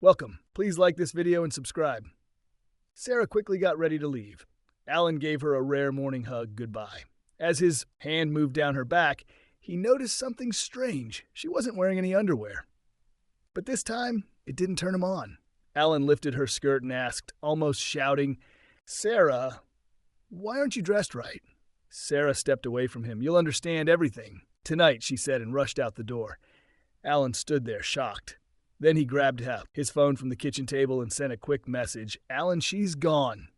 Welcome. Please like this video and subscribe. Sarah quickly got ready to leave. Alan gave her a rare morning hug goodbye. As his hand moved down her back, he noticed something strange. She wasn't wearing any underwear. But this time, it didn't turn him on. Alan lifted her skirt and asked, almost shouting, "Sarah, why aren't you dressed right?" Sarah stepped away from him. "You'll understand everything tonight," she said, and rushed out the door. Alan stood there, shocked. Then he grabbed his phone from the kitchen table and sent a quick message. "Alan, she's gone.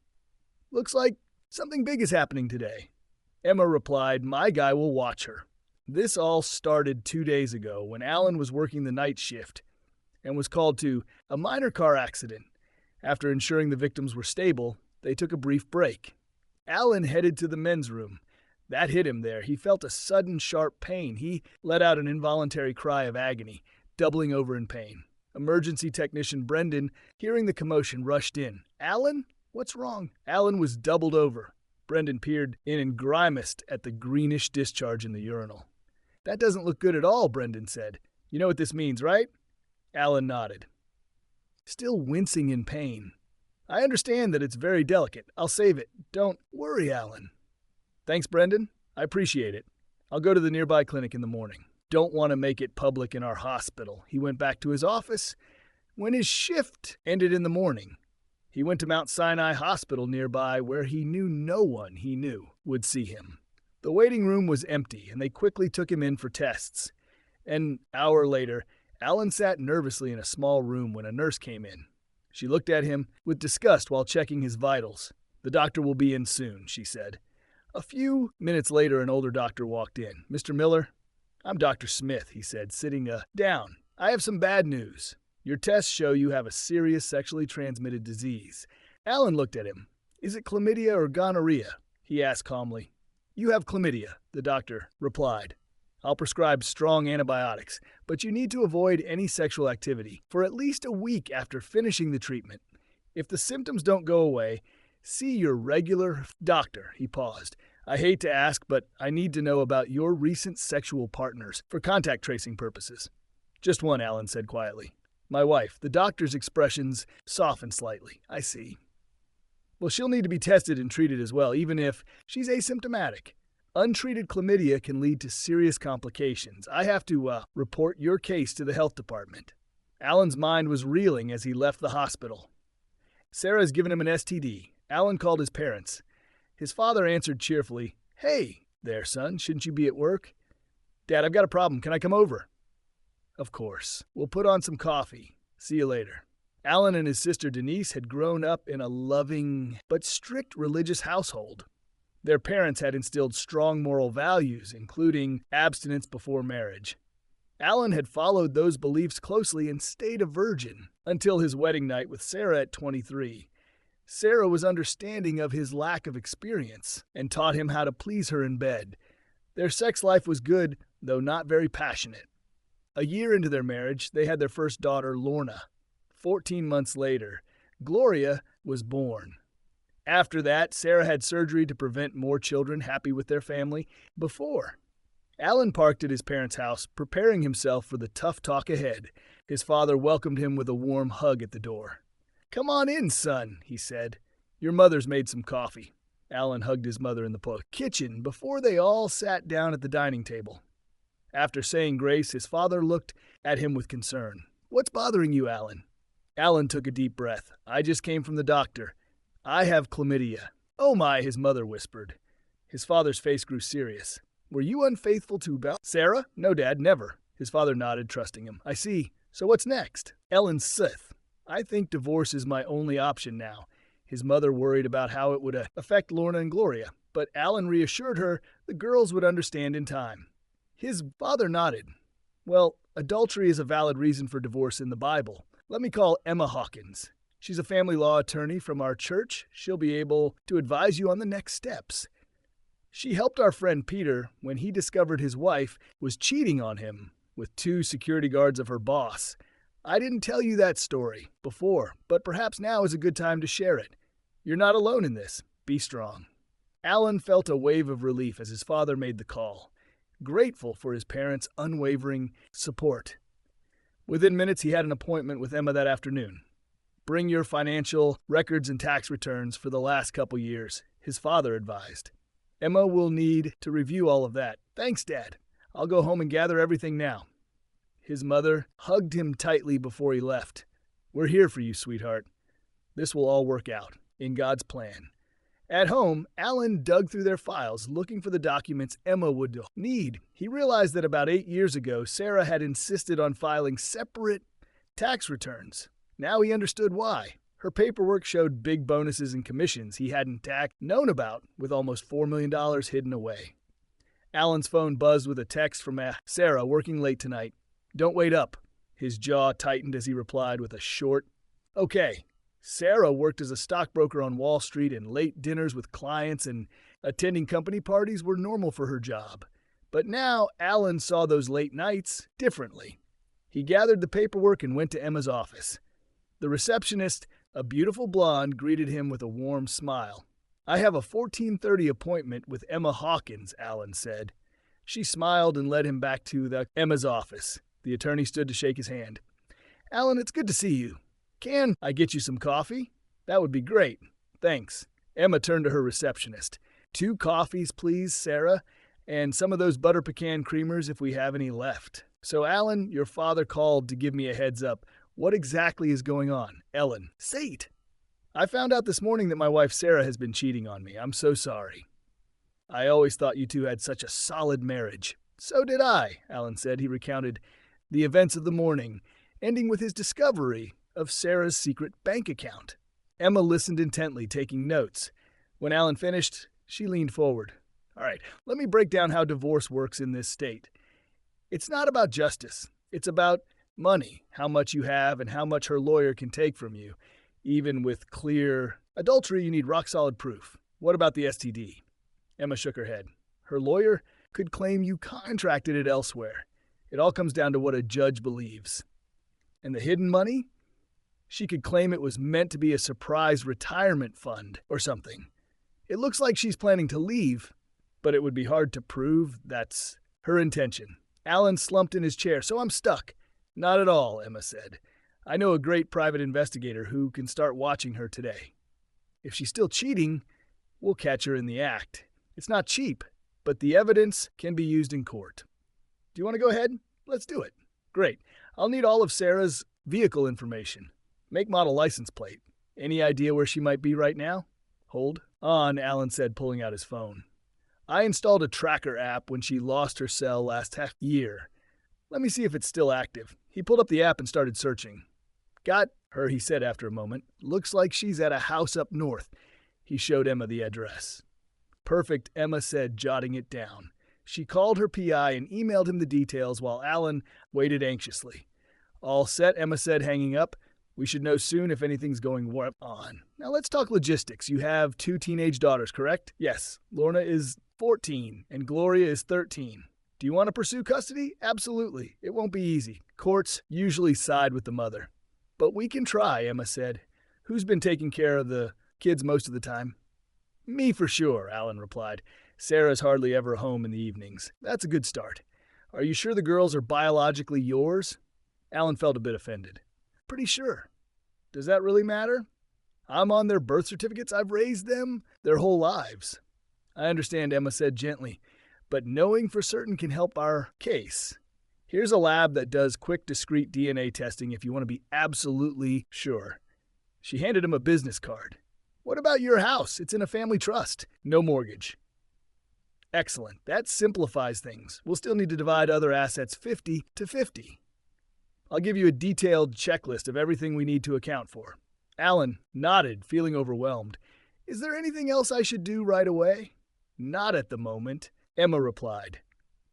Looks like something big is happening today." Emma replied, "My guy will watch her." This all started 2 days ago when Alan was working the night shift and was called to a minor car accident. After ensuring the victims were stable, they took a brief break. Alan headed to the men's room. That hit him there. He felt a sudden sharp pain. He let out an involuntary cry of agony, doubling over in pain. Emergency technician Brendan, hearing the commotion, rushed in. "Alan? What's wrong?" Alan was doubled over. Brendan peered in and grimaced at the greenish discharge in the urinal. "That doesn't look good at all," Brendan said. "You know what this means, right?" Alan nodded, still wincing in pain. "I understand that it's very delicate. I'll save it. Don't worry, Alan." "Thanks, Brendan. I appreciate it. I'll go to the nearby clinic in the morning. Don't want to make it public in our hospital." He went back to his office. When his shift ended in the morning, he went to Mount Sinai Hospital nearby, where he knew no one he knew would see him. The waiting room was empty, and they quickly took him in for tests. An hour later, Alan sat nervously in a small room when a nurse came in. She looked at him with disgust while checking his vitals. "The doctor will be in soon," she said. A few minutes later, an older doctor walked in. "Mr. Miller?" "I'm Dr. Smith," he said, sitting down. "I have some bad news. Your tests show you have a serious sexually transmitted disease." Alan looked at him. "Is it chlamydia or gonorrhea?" he asked calmly. "You have chlamydia," the doctor replied. "I'll prescribe strong antibiotics, but you need to avoid any sexual activity for at least a week after finishing the treatment. If the symptoms don't go away, see your regular doctor." He paused. "I hate to ask, but I need to know about your recent sexual partners for contact tracing purposes." "Just one," Alan said quietly. "My wife." The doctor's expressions softened slightly. "I see. Well, she'll need to be tested and treated as well, even if she's asymptomatic. Untreated chlamydia can lead to serious complications. I have to report your case to the health department." Alan's mind was reeling as he left the hospital. Sarah's given him an STD. Alan called his parents. His father answered cheerfully, "Hey there, son, shouldn't you be at work?" "Dad, I've got a problem. Can I come over?" "Of course. We'll put on some coffee. See you later." Alan and his sister Denise had grown up in a loving but strict religious household. Their parents had instilled strong moral values, including abstinence before marriage. Alan had followed those beliefs closely and stayed a virgin until his wedding night with Sarah at 23. Sarah was understanding of his lack of experience and taught him how to please her in bed. Their sex life was good, though not very passionate. A year into their marriage, they had their first daughter, Lorna. 14 months later, Gloria was born. After that, Sarah had surgery to prevent more children, happy with their family. Before, Alan parked at his parents' house, preparing himself for the tough talk ahead. His father welcomed him with a warm hug at the door. "Come on in, son," he said. "Your mother's made some coffee." Alan hugged his mother in the kitchen before they all sat down at the dining table. After saying grace, his father looked at him with concern. "What's bothering you, Alan?" Alan took a deep breath. "I just came from the doctor. I have chlamydia." "Oh my," his mother whispered. His father's face grew serious. "Were you unfaithful to Sarah?" "No, Dad, never." His father nodded, trusting him. "I see. So what's next?" Alan Sith. "I think divorce is my only option now." His mother worried about how it would affect Lorna and Gloria, but Alan reassured her the girls would understand in time. His father nodded. "Well, adultery is a valid reason for divorce in the Bible. Let me call Emma Hawkins. She's a family law attorney from our church. She'll be able to advise you on the next steps. She helped our friend Peter when he discovered his wife was cheating on him with 2 security guards of her boss. I didn't tell you that story before, but perhaps now is a good time to share it. You're not alone in this. Be strong." Alan felt a wave of relief as his father made the call, grateful for his parents' unwavering support. Within minutes, he had an appointment with Emma that afternoon. Bring your financial records and tax returns for the last couple years, his father advised. Emma will need to review all of that. Thanks, Dad. I'll go home and gather everything now. His mother hugged him tightly before he left. We're here for you, sweetheart. This will all work out, in God's plan. At home, Alan dug through their files, looking for the documents Emma would need. He realized that about 8 years ago, Sarah had insisted on filing separate tax returns. Now he understood why. Her paperwork showed big bonuses and commissions he hadn't known about, with almost $4 million hidden away. Alan's phone buzzed with a text from Sarah, working late tonight. Don't wait up. His jaw tightened as he replied with a short, okay. Sarah worked as a stockbroker on Wall Street, and late dinners with clients and attending company parties were normal for her job. But now Alan saw those late nights differently. He gathered the paperwork and went to Emma's office. The receptionist, a beautiful blonde, greeted him with a warm smile. I have a 14:30 appointment with Emma Hawkins, Alan said. She smiled and led him back to Emma's office. The attorney stood to shake his hand. Alan, it's good to see you. Can I get you some coffee? That would be great. Thanks. Emma turned to her receptionist. 2 coffees, please, Sarah, and some of those butter pecan creamers if we have any left. So, Alan, your father called to give me a heads up. What exactly is going on? Ellen. Say it. I found out this morning that my wife Sarah has been cheating on me. I'm so sorry. I always thought you two had such a solid marriage. So did I, Alan said. He recounted the events of the morning, ending with his discovery of Sarah's secret bank account. Emma listened intently, taking notes. When Alan finished, she leaned forward. All right, let me break down how divorce works in this state. It's not about justice. It's about money, how much you have and how much her lawyer can take from you. Even with clear adultery, you need rock-solid proof. What about the STD? Emma shook her head. Her lawyer could claim you contracted it elsewhere. It all comes down to what a judge believes. And the hidden money? She could claim it was meant to be a surprise retirement fund or something. It looks like she's planning to leave, but it would be hard to prove that's her intention. Alan slumped in his chair. So I'm stuck. Not at all, Emma said. I know a great private investigator who can start watching her today. If she's still cheating, we'll catch her in the act. It's not cheap, but the evidence can be used in court. Do you want to go ahead? Let's do it. Great. I'll need all of Sarah's vehicle information. Make, model, license plate. Any idea where she might be right now? Hold on, Alan said, pulling out his phone. I installed a tracker app when she lost her cell last year. Let me see if it's still active. He pulled up the app and started searching. Got her, he said after a moment. Looks like she's at a house up north. He showed Emma the address. Perfect, Emma said, jotting it down. She called her PI and emailed him the details while Alan waited anxiously. All set, Emma said, hanging up. We should know soon if anything's going on. Now let's talk logistics. You have 2 teenage daughters, correct? Yes. Lorna is 14 and Gloria is 13. Do you want to pursue custody? Absolutely. It won't be easy. Courts usually side with the mother. But we can try, Emma said. Who's been taking care of the kids most of the time? Me for sure, Alan replied. Sarah's hardly ever home in the evenings. That's a good start. Are you sure the girls are biologically yours? Alan felt a bit offended. Pretty sure. Does that really matter? I'm on their birth certificates. I've raised them their whole lives. I understand, Emma said gently, but knowing for certain can help our case. Here's a lab that does quick, discrete DNA testing if you want to be absolutely sure. She handed him a business card. What about your house? It's in a family trust. No mortgage. Excellent. That simplifies things. We'll still need to divide other assets 50-50. I'll give you a detailed checklist of everything we need to account for. Alan nodded, feeling overwhelmed. Is there anything else I should do right away? Not at the moment, Emma replied.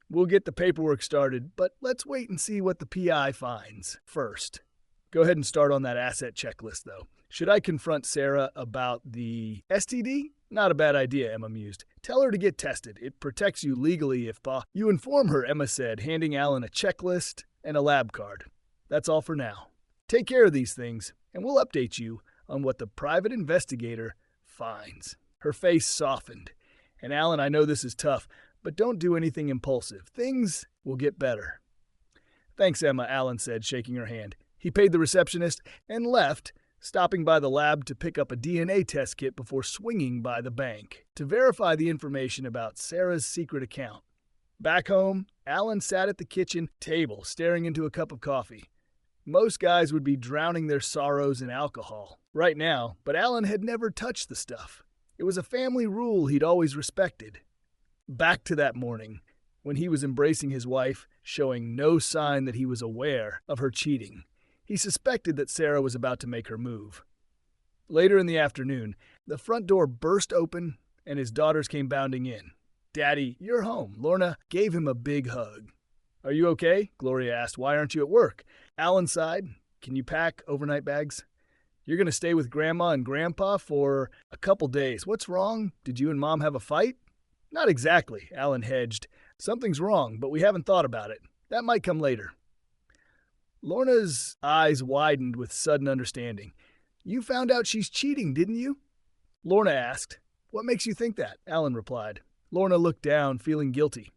We'll get the paperwork started, but let's wait and see what the PI finds first. Go ahead and start on that asset checklist, though. Should I confront Sarah about the STD? Not a bad idea, Emma mused. Tell her to get tested. It protects you legally if you inform her, Emma said, handing Alan a checklist and a lab card. That's all for now. Take care of these things, and we'll update you on what the private investigator finds. Her face softened. And Alan, I know this is tough, but don't do anything impulsive. Things will get better. "Thanks, Emma," Alan said, shaking her hand. He paid the receptionist and left, stopping by the lab to pick up a DNA test kit before swinging by the bank to verify the information about Sarah's secret account. Back home, Alan sat at the kitchen table staring into a cup of coffee. Most guys would be drowning their sorrows in alcohol right now, but Alan had never touched the stuff. It was a family rule he'd always respected. Back to that morning, when he was embracing his wife, showing no sign that he was aware of her cheating. He suspected that Sarah was about to make her move. Later in the afternoon, the front door burst open and his daughters came bounding in. "Daddy, you're home." Lorna gave him a big hug. "Are you okay?" Gloria asked. "Why aren't you at work?" Alan sighed. "Can you pack overnight bags? You're going to stay with Grandma and Grandpa for a couple days. What's wrong? Did you and Mom have a fight?" "Not exactly," Alan hedged. "Something's wrong, but we haven't thought about it. That might come later." Lorna's eyes widened with sudden understanding. "You found out she's cheating, didn't you?" Lorna asked. "What makes you think that?" Alan replied. Lorna looked down, feeling guilty.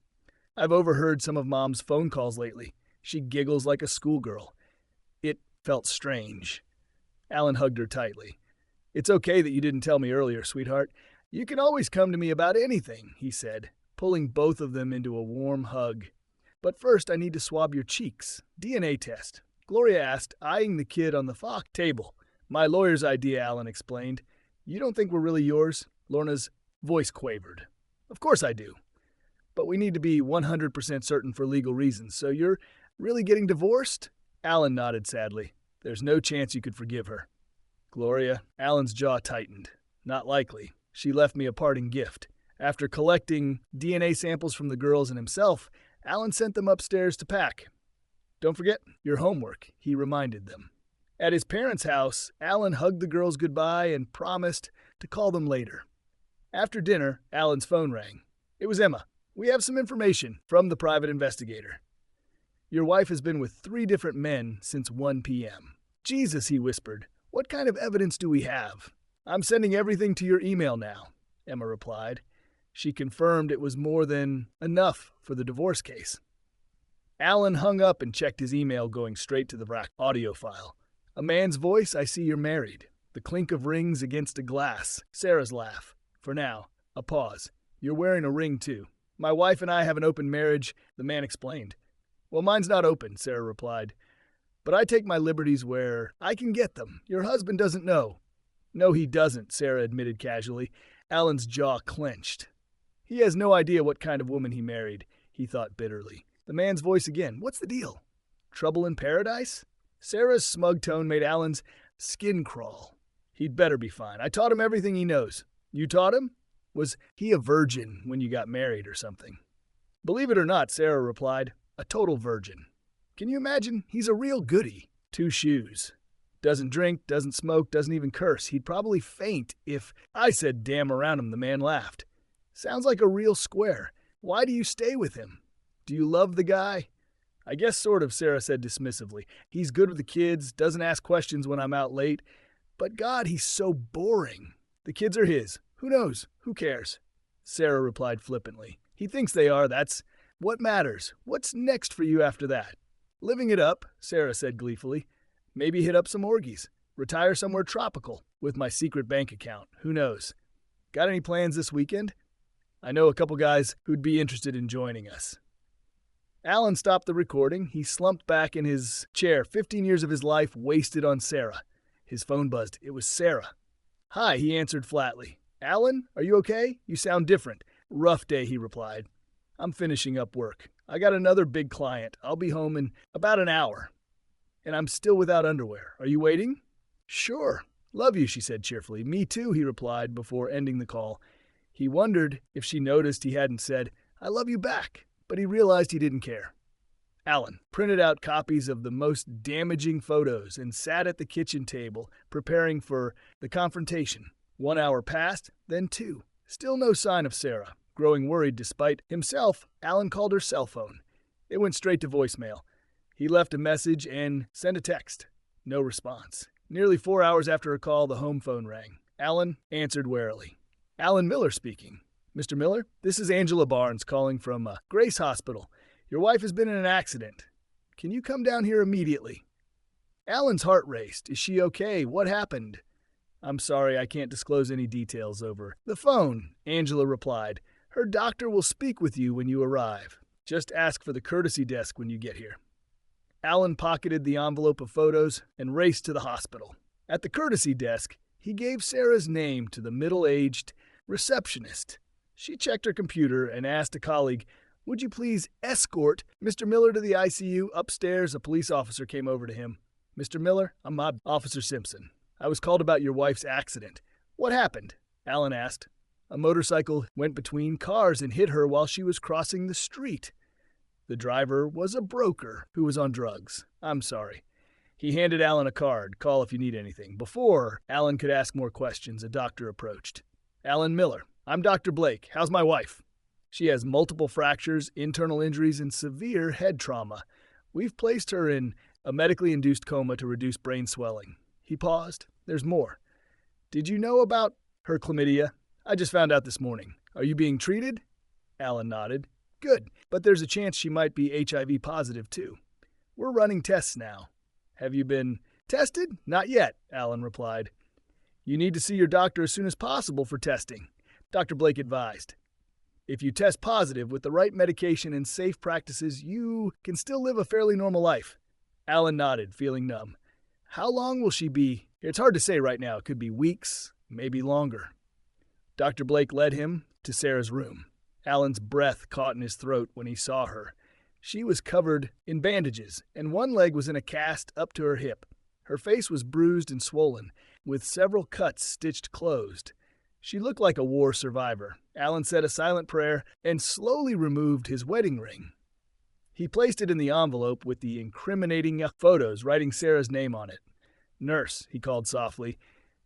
"I've overheard some of Mom's phone calls lately. She giggles like a schoolgirl. It felt strange." Alan hugged her tightly. "It's okay that you didn't tell me earlier, sweetheart. You can always come to me about anything," he said, pulling both of them into a warm hug. "But first I need to swab your cheeks. DNA test," Gloria asked, eyeing the kid on the table. "My lawyer's idea," Alan explained. "You don't think we're really yours?" Lorna's voice quavered. "Of course I do. But we need to be 100% certain for legal reasons. So you're really getting divorced?" Alan nodded sadly. "There's no chance you could forgive her." "Gloria," Alan's jaw tightened. "Not likely. She left me a parting gift." After collecting DNA samples from the girls and himself, Alan sent them upstairs to pack. "Don't forget your homework," he reminded them. At his parents' house, Alan hugged the girls goodbye and promised to call them later. After dinner, Alan's phone rang. It was Emma. "We have some information from the private investigator. Your wife has been with 3 different men since 1 p.m. "Jesus," he whispered. "What kind of evidence do we have?" "I'm sending everything to your email now," Emma replied. She confirmed it was more than enough for the divorce case. Alan hung up and checked his email, going straight to the audio file. "A man's voice, I see you're married. The clink of rings against a glass. Sarah's laugh. For now, a pause. You're wearing a ring, too. My wife and I have an open marriage," the man explained. "Well, mine's not open," Sarah replied. "But I take my liberties where I can get them. Your husband doesn't know." "No, he doesn't," Sarah admitted casually. Alan's jaw clenched. He has no idea what kind of woman he married, he thought bitterly. The man's voice again. "What's the deal? Trouble in paradise?" Sarah's smug tone made Alan's skin crawl. "He'd better be fine. I taught him everything he knows." "You taught him? Was he a virgin when you got married or something?" "Believe it or not," Sarah replied, "a total virgin. Can you imagine? He's a real goody. 2 shoes. Doesn't drink, doesn't smoke, doesn't even curse. He'd probably faint if I said damn around him," the man laughed. "Sounds like a real square. Why do you stay with him? Do you love the guy?" "I guess sort of," Sarah said dismissively. "He's good with the kids, doesn't ask questions when I'm out late. But God, he's so boring. The kids are his. Who knows? Who cares?" Sarah replied flippantly. "He thinks they are, that's what matters. What's next for you after that?" "Living it up," Sarah said gleefully. "Maybe hit up some orgies. Retire somewhere tropical with my secret bank account. Who knows? Got any plans this weekend? I know a couple guys who'd be interested in joining us." Alan stopped the recording. He slumped back in his chair, 15 years of his life wasted on Sarah. His phone buzzed. It was Sarah. "Hi," he answered flatly. "Alan, are you okay? You sound different." "Rough day," he replied. "I'm finishing up work. I got another big client. I'll be home in about an hour. And I'm still without underwear. Are you waiting?" "Sure. Love you," she said cheerfully. "Me too," he replied before ending the call. He wondered if she noticed he hadn't said, "I love you back," but he realized he didn't care. Alan printed out copies of the most damaging photos and sat at the kitchen table preparing for the confrontation. 1 hour passed, then 2. Still no sign of Sarah. Growing worried despite himself, Alan called her cell phone. It went straight to voicemail. He left a message and sent a text. No response. Nearly 4 hours after her call, the home phone rang. Alan answered warily. "Alan Miller speaking." "Mr. Miller, this is Angela Barnes calling from Grace Hospital. Your wife has been in an accident." Can you come down here immediately?" Alan's heart raced. "Is she okay? What happened?" "I'm sorry, I can't disclose any details over the phone," Angela replied. "Her doctor will speak with you when you arrive. Just ask for the courtesy desk when you get here." Alan pocketed the envelope of photos and raced to the hospital. At the courtesy desk, he gave Sarah's name to the middle-aged receptionist. She checked her computer and asked a colleague, "Would you please escort Mr. Miller to the ICU? Upstairs, a police officer came over to him." "Mr. Miller, I'm Officer Simpson. I was called about your wife's accident." "What happened?" Alan asked. "A motorcycle went between cars and hit her while she was crossing the street. The driver was a broker who was on drugs. I'm sorry." He handed Alan a card. "Call if you need anything." Before Alan could ask more questions, a doctor approached. "Alan Miller, I'm Dr. Blake. How's my wife?" "She has multiple fractures, internal injuries, and severe head trauma. We've placed her in a medically induced coma to reduce brain swelling." He paused. "There's more. Did you know about her chlamydia? I just found out this morning. Are you being treated?" Alan nodded. "Good, but there's a chance she might be HIV positive too. We're running tests now." "Have you been tested?" "Not yet," Alan replied. "You need to see your doctor as soon as possible for testing," Dr. Blake advised. "If you test positive with the right medication and safe practices, you can still live a fairly normal life." Alan nodded, feeling numb. "How long will she be?" "It's hard to say right now. It could be weeks, maybe longer." Dr. Blake led him to Sarah's room. Alan's breath caught in his throat when he saw her. She was covered in bandages, and one leg was in a cast up to her hip. Her face was bruised and swollen, with several cuts stitched closed. She looked like a war survivor. Alan said a silent prayer and slowly removed his wedding ring. He placed it in the envelope with the incriminating photos, writing Sarah's name on it. "Nurse," he called softly,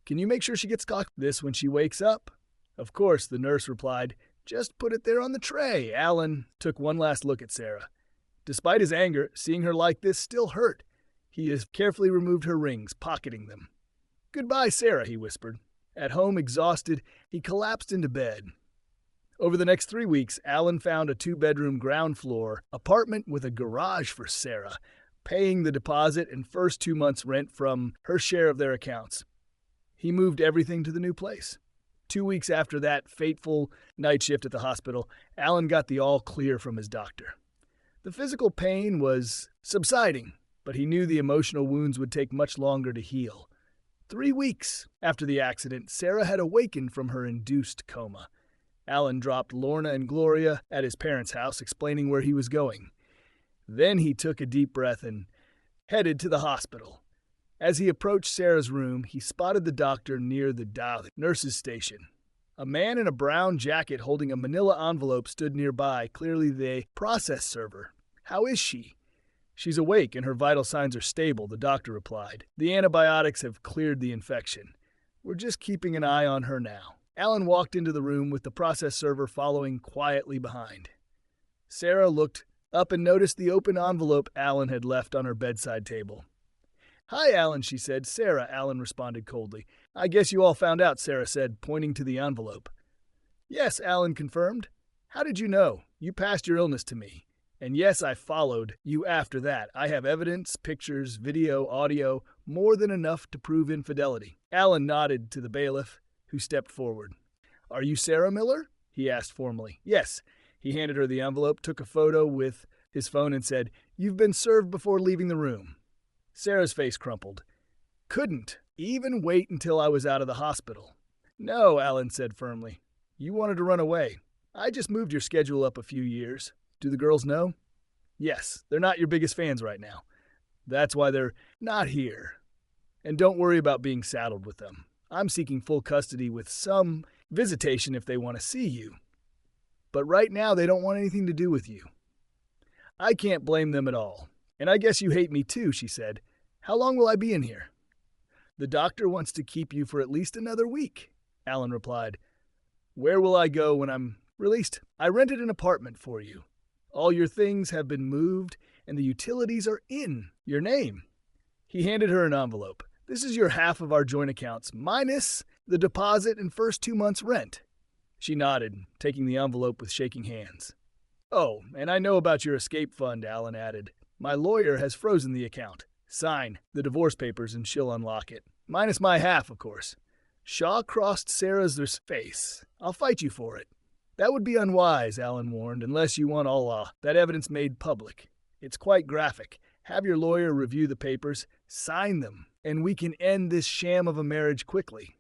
"can you make sure she gets this when she wakes up?" "Of course," the nurse replied. "Just put it there on the tray." Alan took one last look at Sarah. Despite his anger, seeing her like this still hurt. He carefully removed her rings, pocketing them. "Goodbye, Sarah," he whispered. At home, exhausted, he collapsed into bed. Over the next 3 weeks, Alan found a 2-bedroom ground-floor apartment with a garage for Sarah, paying the deposit and first 2 months' rent from her share of their accounts. He moved everything to the new place. 2 weeks after that fateful night shift at the hospital, Alan got the all-clear from his doctor. The physical pain was subsiding, but he knew the emotional wounds would take much longer to heal. 3 weeks after the accident, Sarah had awakened from her induced coma. Alan dropped Lorna and Gloria at his parents' house, explaining where he was going. Then he took a deep breath and headed to the hospital. As he approached Sarah's room, he spotted the doctor near the nurse's station. A man in a brown jacket holding a manila envelope stood nearby, clearly the process server. "How is she?" "She's awake and her vital signs are stable," the doctor replied. "The antibiotics have cleared the infection. We're just keeping an eye on her now." Alan walked into the room with the process server following quietly behind. Sarah looked up and noticed the open envelope Alan had left on her bedside table. "Hi, Alan," she said. "Sarah," Alan responded coldly. "I guess you all found out," Sarah said, pointing to the envelope. "Yes," Alan confirmed. "How did you know? You passed your illness to me. And yes, I followed you after that. I have evidence, pictures, video, audio, more than enough to prove infidelity." Alan nodded to the bailiff, who stepped forward. "Are you Sarah Miller?" he asked formally. "Yes." He handed her the envelope, took a photo with his phone, and said, "You've been served before leaving the room." Sarah's face crumpled. "Couldn't even wait until I was out of the hospital." "No," Alan said firmly. "You wanted to run away. I just moved your schedule up a few years. Do the girls know?" "Yes, they're not your biggest fans right now. That's why they're not here. And don't worry about being saddled with them. I'm seeking full custody with some visitation if they want to see you. But right now they don't want anything to do with you." "I can't blame them at all. And I guess you hate me too," she said. "How long will I be in here?" "The doctor wants to keep you for at least another week," Alan replied. "Where will I go when I'm released?" "I rented an apartment for you. All your things have been moved, and the utilities are in your name." He handed her an envelope. "This is your half of our joint accounts, minus the deposit and first 2 months' rent." She nodded, taking the envelope with shaking hands. "Oh, and I know about your escape fund," Alan added. My lawyer has frozen the account. Sign the divorce papers and she'll unlock it. Minus my half, of course. Shaw crossed Sarah's face. I'll fight you for it. That would be unwise, Alan warned, unless you want all that evidence made public. It's quite graphic. Have your lawyer review the papers, sign them, and we can end this sham of a marriage quickly.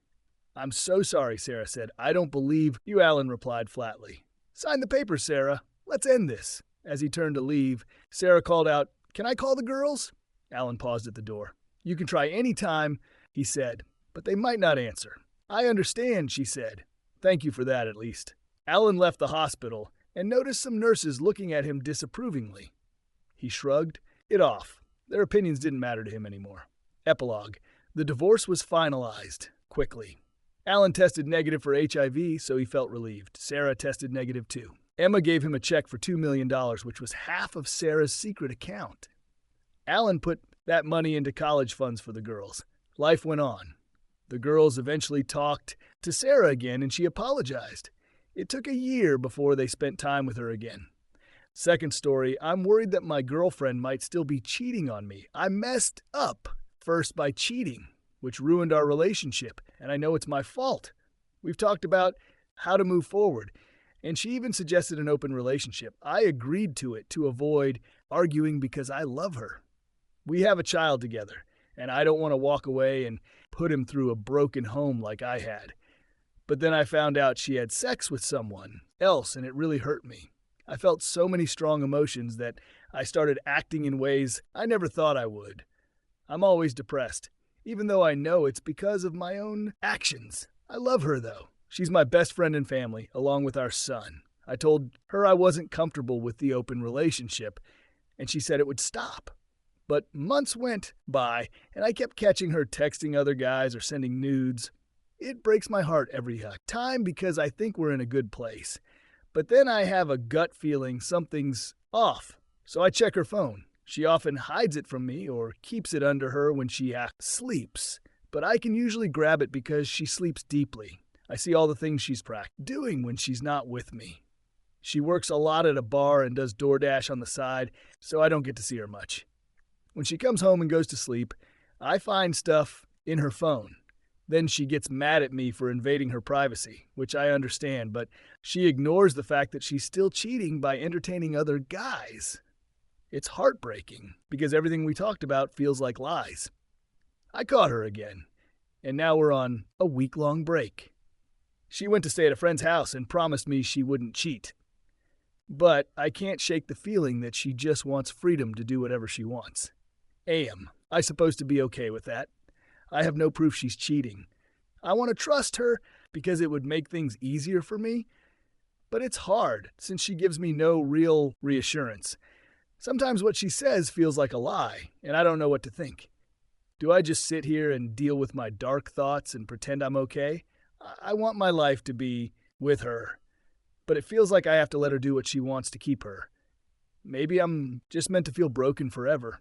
I'm so sorry, Sarah said. I don't believe you, Alan replied flatly. Sign the papers, Sarah. Let's end this. As he turned to leave, Sarah called out, Can I call the girls? Alan paused at the door. You can try any time, he said, but they might not answer. I understand, she said. Thank you for that, at least. Alan left the hospital and noticed some nurses looking at him disapprovingly. He shrugged it off. Their opinions didn't matter to him anymore. Epilogue. The divorce was finalized quickly. Alan tested negative for HIV, so he felt relieved. Sarah tested negative too. Emma gave him a check for $2 million, which was half of Sarah's secret account. Alan put that money into college funds for the girls. Life went on. The girls eventually talked to Sarah again, and she apologized. It took a year before they spent time with her again. Second story, I'm worried that my girlfriend might still be cheating on me. I messed up first by cheating, which ruined our relationship, and I know it's my fault. We've talked about how to move forward, and she even suggested an open relationship. I agreed to it to avoid arguing because I love her. We have a child together, and I don't want to walk away and put him through a broken home like I had. But then I found out she had sex with someone else, and it really hurt me. I felt so many strong emotions that I started acting in ways I never thought I would. I'm always depressed, even though I know it's because of my own actions. I love her, though. She's my best friend and family, along with our son. I told her I wasn't comfortable with the open relationship, and she said it would stop. But months went by, and I kept catching her texting other guys or sending nudes. It breaks my heart every time because I think we're in a good place. But then I have a gut feeling something's off, so I check her phone. She often hides it from me or keeps it under her when she sleeps, but I can usually grab it because she sleeps deeply. I see all the things she's doing when she's not with me. She works a lot at a bar and does DoorDash on the side, so I don't get to see her much. When she comes home and goes to sleep, I find stuff in her phone. Then she gets mad at me for invading her privacy, which I understand, but she ignores the fact that she's still cheating by entertaining other guys. It's heartbreaking because everything we talked about feels like lies. I caught her again, and now we're on a week-long break. She went to stay at a friend's house and promised me she wouldn't cheat. But I can't shake the feeling that she just wants freedom to do whatever she wants. Am I supposed to be okay with that? I have no proof she's cheating. I want to trust her because it would make things easier for me, but it's hard since she gives me no real reassurance. Sometimes what she says feels like a lie, and I don't know what to think. Do I just sit here and deal with my dark thoughts and pretend I'm okay? I want my life to be with her, but it feels like I have to let her do what she wants to keep her. Maybe I'm just meant to feel broken forever.